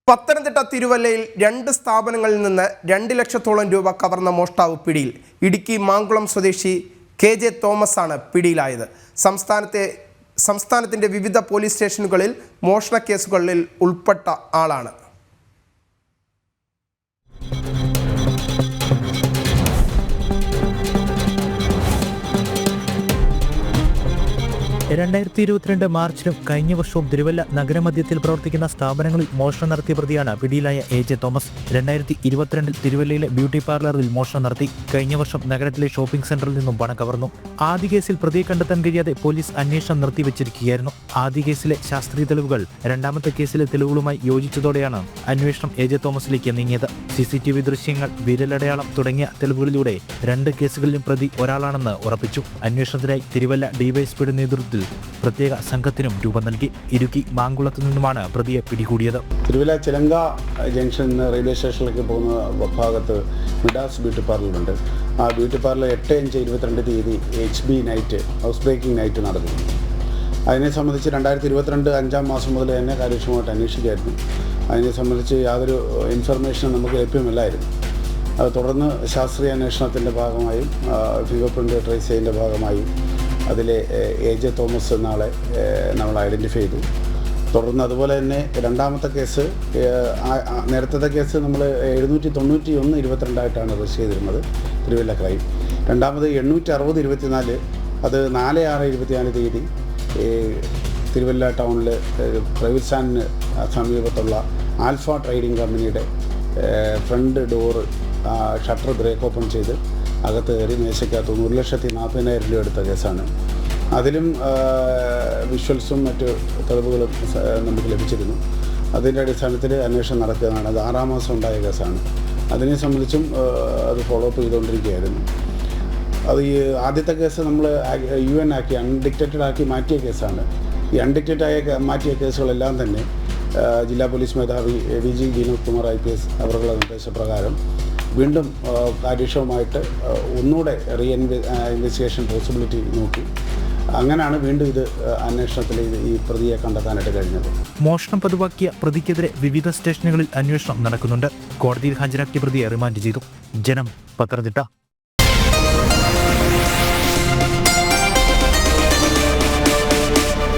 പത്തനംതിട്ട തിരുവല്ലയിൽ 2 സ്ഥാപനങ്ങളിൽ നിന്ന് 2 ലക്ഷത്തോളം രൂപ കവർന്ന മോഷ്ടാവ് പിടിയിൽ. ഇടുക്കി മാങ്കുളം സ്വദേശി KJ തോമസ് ആണ് പിടിയിലായത്. സംസ്ഥാനത്തിന്റെ വിവിധ പോലീസ് സ്റ്റേഷനുകളിൽ മോഷണ കേസുകളിൽ ഉൾപ്പെട്ട ആളാണ്. മാർച്ചിലും കഴിഞ്ഞ വർഷവും തിരുവല്ല നഗരമധ്യത്തിൽ പ്രവർത്തിക്കുന്ന സ്ഥാപനങ്ങളിൽ മോഷണം നടത്തിയ പ്രതിയാണ് പിടിയിലായ AJ തോമസ്. 2022 തിരുവല്ലയിലെ ബ്യൂട്ടി പാർലറിൽ മോഷണം നടത്തി. കഴിഞ്ഞ വർഷം നഗരത്തിലെ ഷോപ്പിംഗ് സെന്ററിൽ നിന്നും പണം കവർന്നു. ആദ്യ കേസിൽ പ്രതിയെ കണ്ടെത്താൻ കഴിയാതെ പോലീസ് അന്വേഷണം നിർത്തിവെച്ചിരിക്കുകയായിരുന്നു. ആദ്യ കേസിലെ ശാസ്ത്രീയ തെളിവുകൾ രണ്ടാമത്തെ കേസിലെ തെളിവുകളുമായി യോജിച്ചതോടെയാണ് അന്വേഷണം AJ തോമസിലേക്ക് നീങ്ങിയത്. CCTV ദൃശ്യങ്ങൾ, വിരലടയാളം തുടങ്ങിയ തെളിവുകളിലൂടെ 2 കേസുകളിലും പ്രതി ഒരാളാണെന്ന് ഉറപ്പിച്ചു. അന്വേഷണത്തിനായി തിരുവല്ല ഡിവൈഎസ്പിയുടെ നേതൃത്വത്തിൽ പ്രത്യേക സംഘത്തിനും രൂപം നൽകി. ഇടുക്കി മാങ്കുളത്തു നിന്നുമാണ് പ്രതിയെ പിടികൂടിയത്. തിരുവല്ല ചിലങ്ക ജംഗ്ഷനിൽ നിന്ന് റെയിൽവേ സ്റ്റേഷനിലേക്ക് പോകുന്ന ഭാഗത്ത് മിഡാസ് ബ്യൂട്ടി പാർലറുണ്ട്. ആ beauty parlour 8/5/22 HB night, house breaking night നടന്നു. അതിനെ സംബന്ധിച്ച് 2022 5-ാം മാസം മുതൽ തന്നെ കാര്യക്ഷമമായിട്ട് അന്വേഷിക്കായിരുന്നു. അതിനെ സംബന്ധിച്ച് യാതൊരു ഇൻഫർമേഷനും നമുക്ക് ലഭ്യമല്ലായിരുന്നു. അത് തുടർന്ന് ശാസ്ത്രീയ അന്വേഷണത്തിൻ്റെ ഭാഗമായും ഫിംഗർ പ്രിൻ്റ് ട്രേസ് ചെയ്യുന്നതിൻ്റെ ഭാഗമായും അതിലെ AJ തോമസ് എന്ന ആളെ നമ്മൾ ഐഡൻറ്റിഫൈ ചെയ്തു. തുടർന്ന് അതുപോലെ തന്നെ രണ്ടാമത്തെ കേസ്, നേരത്തെ കേസ് നമ്മൾ 791/22 രജിസ്റ്റർ ചെയ്തിരുന്നത് തിരുവല്ല ക്രൈം. രണ്ടാമത് 860/24 അത് 4/6/24 തിരുവല്ല ടൗണിൽ പ്രൈവറ്റ് സ്റ്റാൻഡിന് സമീപത്തുള്ള ആൽഫ ട്രേഡിംഗ് കമ്പനിയുടെ front door shutter break open ചെയ്ത് അകത്ത് കയറി മേശയ്ക്കകത്ത് 1,40,40,000 രൂപ എടുത്ത കേസാണ്. അതിലും വിഷ്വൽസും മറ്റ് തെളിവുകളും നമുക്ക് ലഭിച്ചിരുന്നു. അതിൻ്റെ അടിസ്ഥാനത്തിൽ അന്വേഷണം നടക്കുകയാണ്. അത് 6-ാം മാസം ഉണ്ടായ കേസാണ്. അതിനെ സംബന്ധിച്ചും അത് ഫോളോ അപ്പ് ചെയ്തുകൊണ്ടിരിക്കുകയായിരുന്നു. അത് ഈ ആദ്യത്തെ കേസ് നമ്മൾ UN ആക്കി, അൺഡിക്റ്റേറ്റഡ് ആക്കി മാറ്റിയ കേസാണ്. ഈ അൺഡിക്റ്റേറ്റഡ് മാറ്റിയ കേസുകളെല്ലാം തന്നെ ജില്ലാ പോലീസ് മേധാവി ADG വിനോദ് കുമാർ IPS അവരുടെ നിർദ്ദേശപ്രകാരം വീണ്ടും കാര്യക്ഷമമായിട്ട് ഒന്നുകൂടെ ഇൻവെസ്റ്റിഗേഷൻ പോസിബിലിറ്റി നോക്കി. അങ്ങനെയാണ് വീണ്ടും ഇത് അന്വേഷണത്തിൽ ഈ പ്രതിയെ കണ്ടെത്താനായിട്ട് കഴിഞ്ഞത്. മോഷണം പതിവാക്കിയ പ്രതിക്കെതിരെ വിവിധ സ്റ്റേഷനുകളിൽ അന്വേഷണം നടക്കുന്നുണ്ട്. കോടതിയിൽ ഹാജരാക്കിയ പ്രതിയെ റിമാൻഡ് ചെയ്തു. ജനം, പത്തനംതിട്ട.